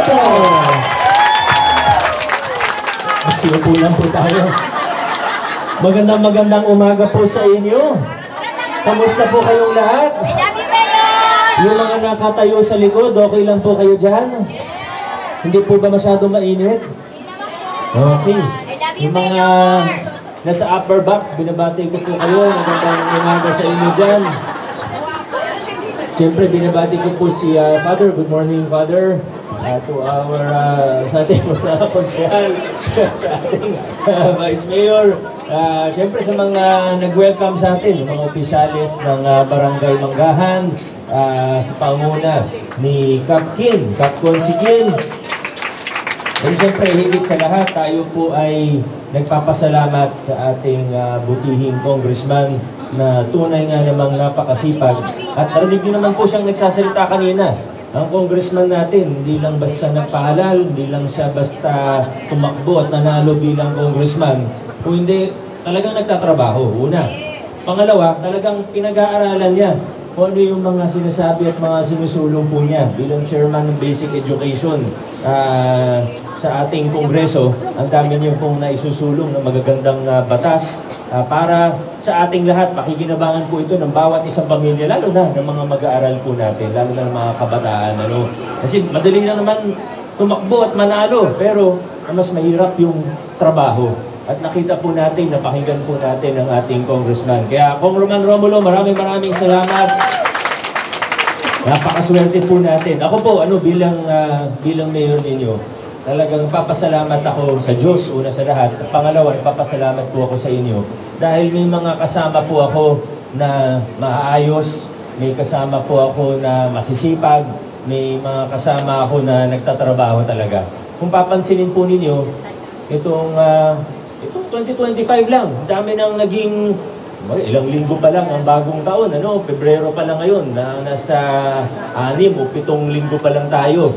Soto. Magsiupo lang po tayo. Magandang umaga po sa inyo. Kamusta po kayong lahat? Yung mga nakatayo sa likod, okay lang po kayo dyan? Hindi po ba masyadong mainit? Okay. Yung mga nasa upper box, binabati ko po kayo. Magandang umaga sa inyo dyan. Siyempre, binabati ko po si Father. Good morning, Father. To our, sa ating mga konsehal, sa ating Vice Mayor. Siyempre, sa mga nag-welcome sa atin, yung mga opisyalis ng Barangay Manggahan, sa panguna ni Cap Kin, Cap Consikin. At siyempre, higit sa lahat, tayo po ay nagpapasalamat sa ating butihing congressman na tunay nga namang napakasipag. At narinig niyo naman po siyang nagsasalita kanina. Ang congressman natin, hindi lang basta nagpahalal, hindi lang siya basta tumakbo at nanalo bilang congressman. Kung hindi, talagang nagtatrabaho, una. Pangalawa, talagang pinag-aaralan niya kung ano yung mga sinasabi at mga sinusulong po niya bilang chairman ng Basic Education sa ating kongreso. Ang dami niyo pong naisusulong ng magagandang batas para sa ating lahat. Pakikinabangan po ito ng bawat isang pamilya, lalo na ng mga mag-aaral po natin, lalo na ng mga kabataan. Kasi madali lang naman tumakbo at manalo, pero mas mahirap yung trabaho. At nakita po natin, napakinggan po natin ang ating congressman. Kaya, Congressman Romulo, maraming salamat. Napakaswerte po natin. Ako po, bilang mayor ninyo, talagang papasalamat ako sa Diyos, una sa lahat. At pangalawa, papasalamat po ako sa inyo. Dahil may mga kasama po ako na maayos, may kasama po ako na masisipag, may mga kasama ako na nagtatrabaho talaga. Kung papansinin po ninyo, itong 2025 lang, dami nang naging, ilang linggo pa lang ang bagong taon, Pebrero pa lang ngayon, nasa 6 o 7 linggo pa lang tayo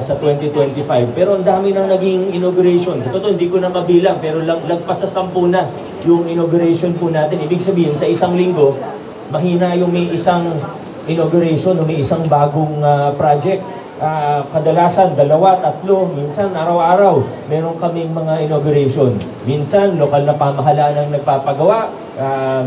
sa 2025. Pero ang dami nang naging inauguration. Sa totoo, hindi ko na mabilang, pero lagpas sa 10 na yung inauguration po natin. Ibig sabihin, sa isang linggo, mahina yung may isang inauguration o may isang bagong project. Kadalasan, 2, 3, minsan araw-araw, meron kaming mga inauguration. Minsan, lokal na pamahalaan ang nagpapagawa,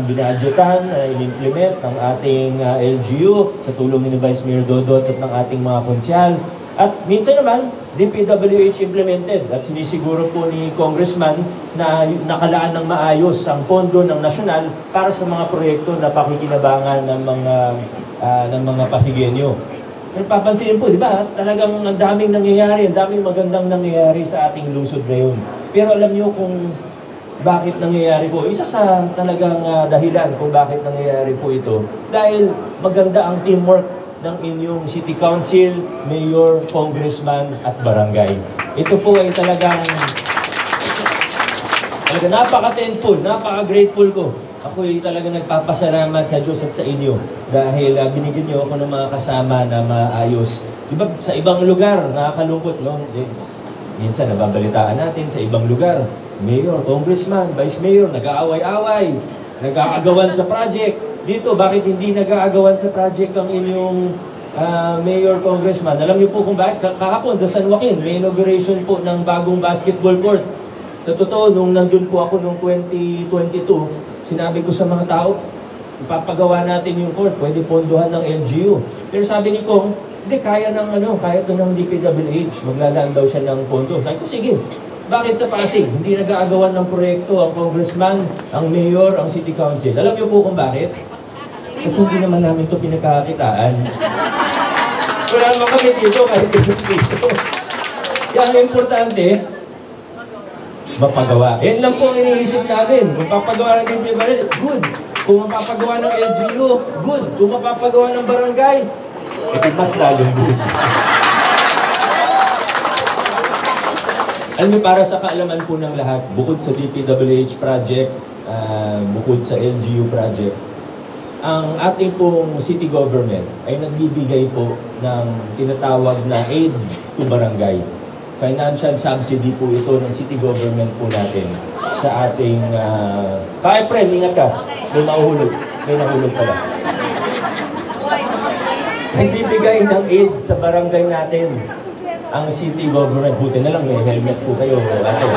binadgetan, in-implement ng ating LGU sa tulong ni Vice Mayor Dodot at ng ating mga konsyal. At minsan naman, DPWH implemented at sinisiguro po ni Congressman na nakalaan ng maayos ang pondo ng nasyonal para sa mga proyekto na pakikinabangan ng mga Pasigenyo. Pero papansinin po, di ba? Talagang ang daming nangyayari, ang daming magandang nangyayari sa ating lungsod ngayon. Pero alam niyo kung bakit nangyayari po? Isa sa talagang dahilan kung bakit nangyayari po ito. Dahil maganda ang teamwork ng inyong City Council, Mayor, Congressman at Barangay. Ito po ay talagang napaka-thankful, napaka-grateful ko. Ako ay talagang nagpapasalamat sa Diyos at sa inyo dahil binigyan niyo ako ng mga kasama na maayos. Diba, sa ibang lugar, nakakalungkot, no? Minsan nababalitaan natin sa ibang lugar, Mayor, Congressman, Vice Mayor, nag-aaway-away, nag-aagawan sa project. Dito, bakit hindi nag-aagawan sa project ang inyong Mayor, Congressman? Alam niyo po kung bakit? Kahapon sa San Joaquin, may inauguration po ng bagong basketball court. Sa totoo, nung nandun po ako noong 2022, sinabi ko sa mga tao, ipapagawa natin yung court, pwede pondohan ng LGU. Pero sabi ni Kong, hindi, kaya to ng DPWH, maglalaan daw siya ng pondo. Sabi ko, sige, bakit sa Pasig? Hindi nag-aagawan ng proyekto ang congressman, ang mayor, ang city council. Alam niyo po kung bakit? Kasi hindi naman namin ito pinagkakakitaan. Wala naman kami dito kahit isang piso. Kaya ang importante, mapagawa. Yan lang po ang iniisip namin. Kung papagawa ng DPWH, good. Kung mapapagawa ng LGU, good. Kung mapapagawa ng barangay, mas lalong good. Alam mo, para sa kaalaman po ng lahat, bukod sa DPWH project, bukod sa LGU project, ang ating pong city government ay nagbibigay po ng tinatawag na aid to barangay. Financial subsidy po ito ng city government po natin sa ating... Kaya friend, ingat ka. May nahulog. May nahulog pala. Nagbibigay ng aid sa barangay natin. ang city government, buti na lang may helmet po kayo. Ate.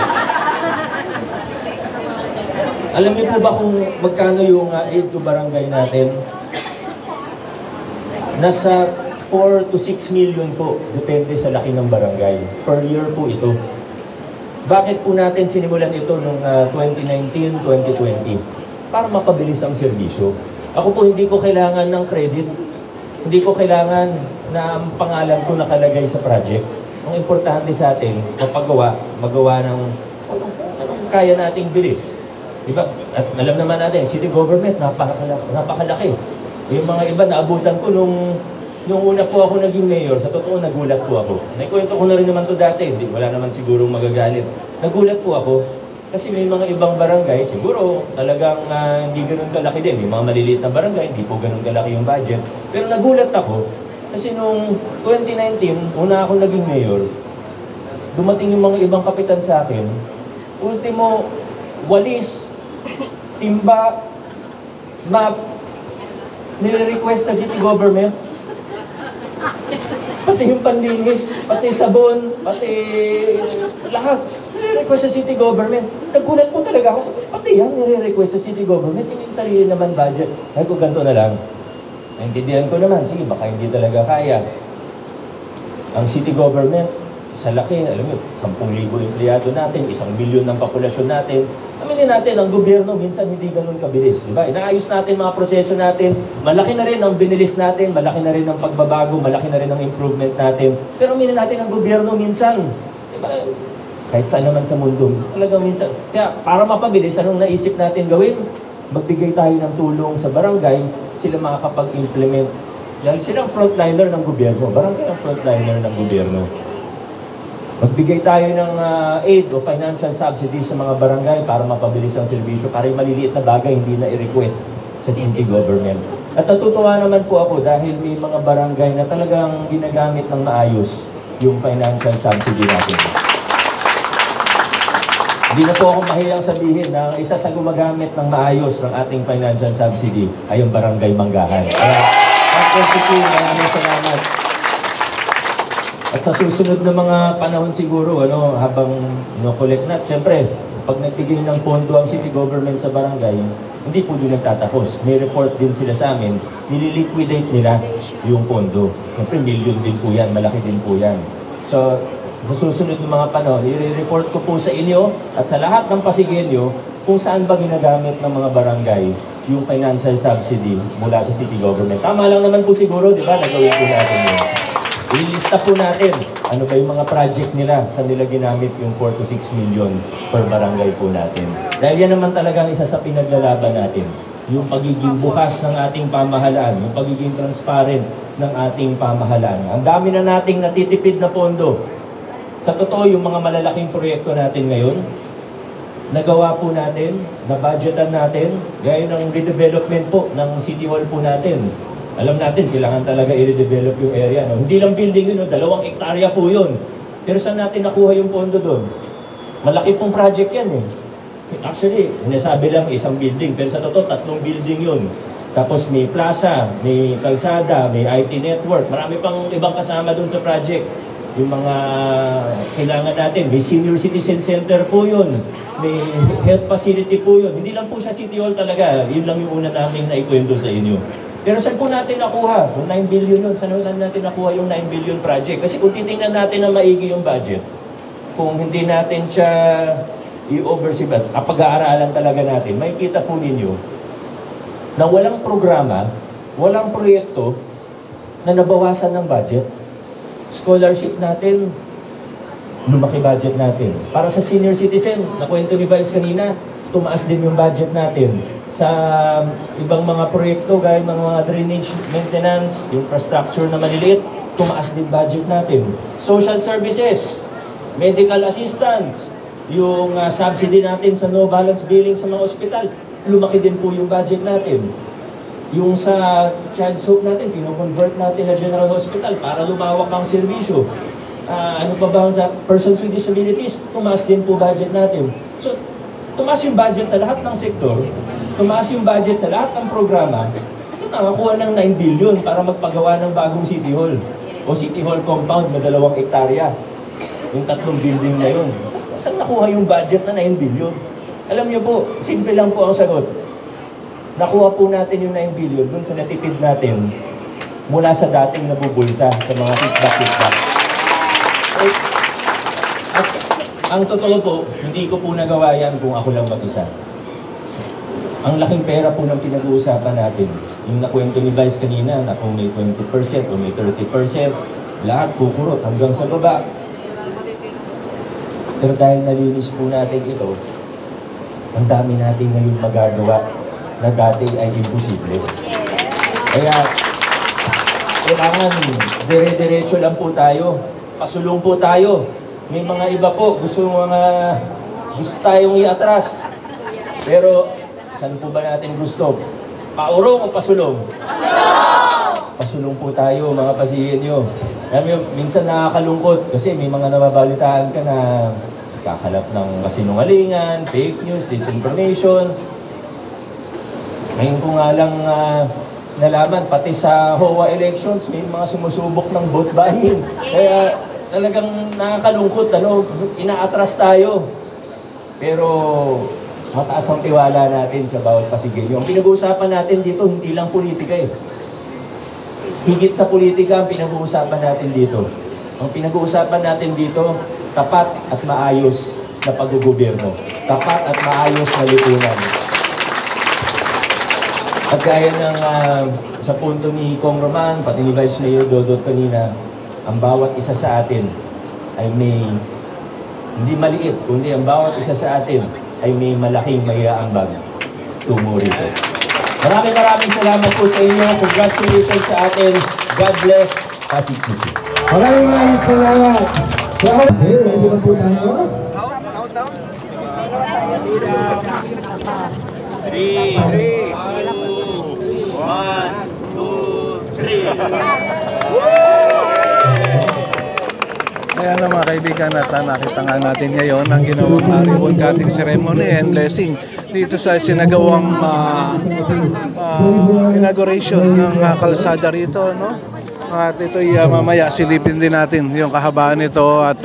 Alam niyo po ba kung magkano yung aid to barangay natin? Nasa 4 to 6 million po, depende sa laki ng barangay. Per year po ito. Bakit po natin sinimulan ito noong 2019, 2020? Para mapabilis ang serbisyo. Ako po hindi ko kailangan ng credit. Hindi ko kailangan na ang pangalan ko nakalagay sa project. Ang importante sa atin, magawa ng anong kaya nating bilis. Diba? At alam naman natin, city government, napakalaki. Yung mga iba, naabutan ko nung una po ako naging mayor, sa totoo nagulat po ako. Naikwento ko na rin naman to dati, wala naman sigurong magagalit. Nagulat po ako, kasi may mga ibang barangay, siguro talagang hindi ganun kalaki din. May mga maliliit na barangay, hindi po ganun kalaki yung budget. Pero nagulat ako, kasi nung 2019, una ako naging mayor, dumating yung mga ibang kapitan sa akin, ultimo, walis, timba, map, nire-request sa city government, pati yung panlinis, pati sabon, pati lahat, nire-request sa city government. Nagulat po talaga ako, pati yan nire-request sa city government, yung sarili naman budget. Ay ko ganito na lang. Naintindihan ko naman, sige baka hindi talaga kaya. Ang city government, sa laki, alam mo, 10,000 empleyado natin, 1 milyon ng populasyon natin. Aminin natin, ang gobyerno minsan hindi ganun kabilis. Diba? Inaayos natin mga proseso natin, malaki na rin ang binilis natin, malaki na rin ang pagbabago, malaki na rin ang improvement natin. Pero aminin natin, ang gobyerno minsan, diba? Kahit saan naman sa mundo, talagang minsan. Kaya para mapabilis, anong naisip natin gawin? Magbigay tayo ng tulong sa barangay, sila makakapag-implement. Dahil silang frontliner ng gobyerno, barangay ang frontliner ng gobyerno. Magbigay tayo ng aid o financial subsidy sa mga barangay para mapabilis ang serbisyo, para yung maliliit na bagay hindi na i-request sa city government. At natutuwa naman po ako dahil may mga barangay na talagang ginagamit ng maayos yung financial subsidy natin. Hindi na po ako mahiyang sabihin na isa sa gumagamit ng maayos ng ating financial subsidy ay yung Barangay Manggahan. Kaya, maraming salamat. At sa susunod na mga panahon siguro, habang collect na, siyempre, pag nagbigay ng pondo ang city government sa barangay, hindi po doon nagtatapos. May report din sila sa amin, nililiquidate nila yung pondo. Siyempre, million din po yan, malaki din po yan. So, sa susunod ng mga panahon, i-report ko po sa inyo at sa lahat ng Pasigueño kung saan ba ginagamit ng mga barangay yung financial subsidy mula sa city government. Tama lang naman po siguro, di ba? Nagawin po natin yun. Ilista po natin ano ba yung mga project nila, saan nila ginamit yung 4 to 6 million per barangay po natin. Dahil yan naman talagang isa sa pinaglalaban natin. Yung pagiging bukas ng ating pamahalaan, yung pagiging transparent ng ating pamahalaan. Ang dami na nating natitipid na pondo. Sa totoo, yung mga malalaking proyekto natin ngayon, nagawa po natin, na-budgetan natin, gaya ng redevelopment po ng City Hall po natin. Alam natin, kailangan talaga i-redevelop yung area. No? Hindi lang building yun, 2 hektarya po yun. Pero saan natin nakuha yung pondo doon? Malaki pong project yan eh. Actually, sinasabi lang 1 building, pero sa totoo, 3 building yun. Tapos may plaza, may kalsada, may IT network, marami pang ibang kasama doon sa project. Yung mga kailangan natin, may senior citizen center po yun, may health facility po yun. Hindi lang po siya City Hall talaga, yun lang yung una namin na ikwento sa inyo. Pero saan po natin nakuha? Yung 9 billion yun, saan natin nakuha yung 9 billion project? Kasi kung titingnan natin na maigi yung budget, kung hindi natin siya i-oversee at pag-aaralan talaga natin, makikita po ninyo na walang programa, walang proyekto na nabawasan ng budget. Scholarship natin, lumaki budget natin. Para sa senior citizen, nakwento ni Vice kanina, tumaas din yung budget natin. Sa ibang mga proyekto, gaya mga drainage maintenance, infrastructure na maliliit, tumaas din budget natin. Social services, medical assistance, yung subsidy natin sa no balance billing sa mga ospital, lumaki din po yung budget natin. Yung sa child soap natin, kino-convert natin na general hospital para lumawak ang serbisyo. Ano pa ba sa persons with disabilities, tumaas din po budget natin. So, tumaas yung budget sa lahat ng sektor, tumaas yung budget sa lahat ng programa, kasi nakakuha ng 9 billion para magpagawa ng bagong City Hall. O City Hall compound na 2 hektarya. Yung 3 building na yun. Saan nakuha yung budget na 9 billion? Alam niyo po, simple lang po ang sagot. Nakuha po natin yung 9 billion dun sa natipid natin mula sa dating nabubulsa sa mga kickback. At ang totoo po, hindi ko po nagawa yan kung ako lang mag-isa. Ang laking pera po ng pinag-uusapan natin. Yung nakwento ni Vice kanina, na kung may 20% o may 30%, lahat kukurot hanggang sa baba. Pero dahil nalinis po natin ito, ang dami natin ngayon magagawa na dati ay imposible. Kaya, kailangan dire-diretso lang po tayo. Pasulong po tayo. May mga iba po, gusto tayong iatras. Pero, saan po ba natin gusto? Paurong o pasulong? Pasulong po tayo, mga pasihin nyo. Alam nyo, minsan nakakalungkot kasi may mga nababalitaan ka na kakalap ng kasinungalingan, fake news, disinformation. Ngayon ko nga lang nalaman, pati sa HOA elections, may mga sumusubok ng vote buying. Kaya talagang nakakalungkot, inaatras tayo. Pero mataas ang tiwala natin sa bawat pasigilyo. Ang pinag-uusapan natin dito, hindi lang politika eh. Higit sa politika ang pinag-uusapan natin dito. Ang pinag-uusapan natin dito, tapat at maayos na pag-gobyerno. Tapat at maayos na lipunan. At gaya ng sa punto ni Kong Roman, pati ni Vice Mayor Dodot kanina, ang bawat isa sa atin ay may, hindi maliit, kundi ang bawat isa sa atin ay may malaking maiaambag tungo rito. Maraming salamat po sa inyo. Congratulations sa atin. God bless Pasig City. Maraming salamat. Okay, ready na po tayo? 3, 2, 1, 2, 3. Ayan na mga kaibigan, at nakita nga natin ngayon ang ginawang ribbon cutting ceremony and blessing dito sa sinagawang inauguration ng kalsada rito, no? At ito'y mamaya silipin din natin yung kahabaan nito at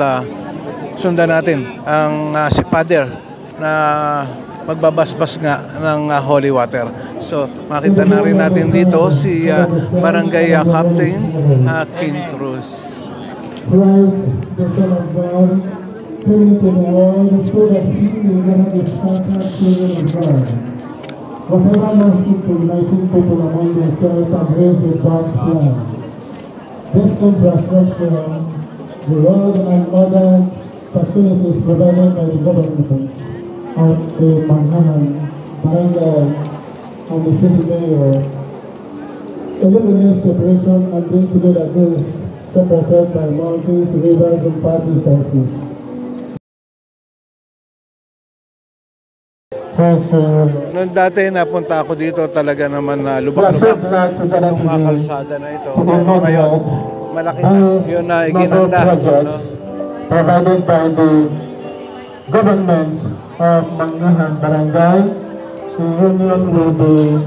sundan natin ang si Father na magbabasbas nga ng holy water. So makita na rin natin dito si Barangay Captain King Cruz. Christ, the Son of God, came into the world so that he may have the starter children of God. Whatever mercy to uniting people among themselves and raised with God's plan. This infrastructure, the road and other facilities provided by the government of the Manhattan, Barangay, and the city mayor, eliminate separation and bring together those separated by mountains, rivers, and far distances. Noon dati napunta ako dito, talaga naman na lubak-lubak itong kalsada na ito. Ngayon, malaki na yun na iginanda. Provided by the government of Mangahan Barangay in union with the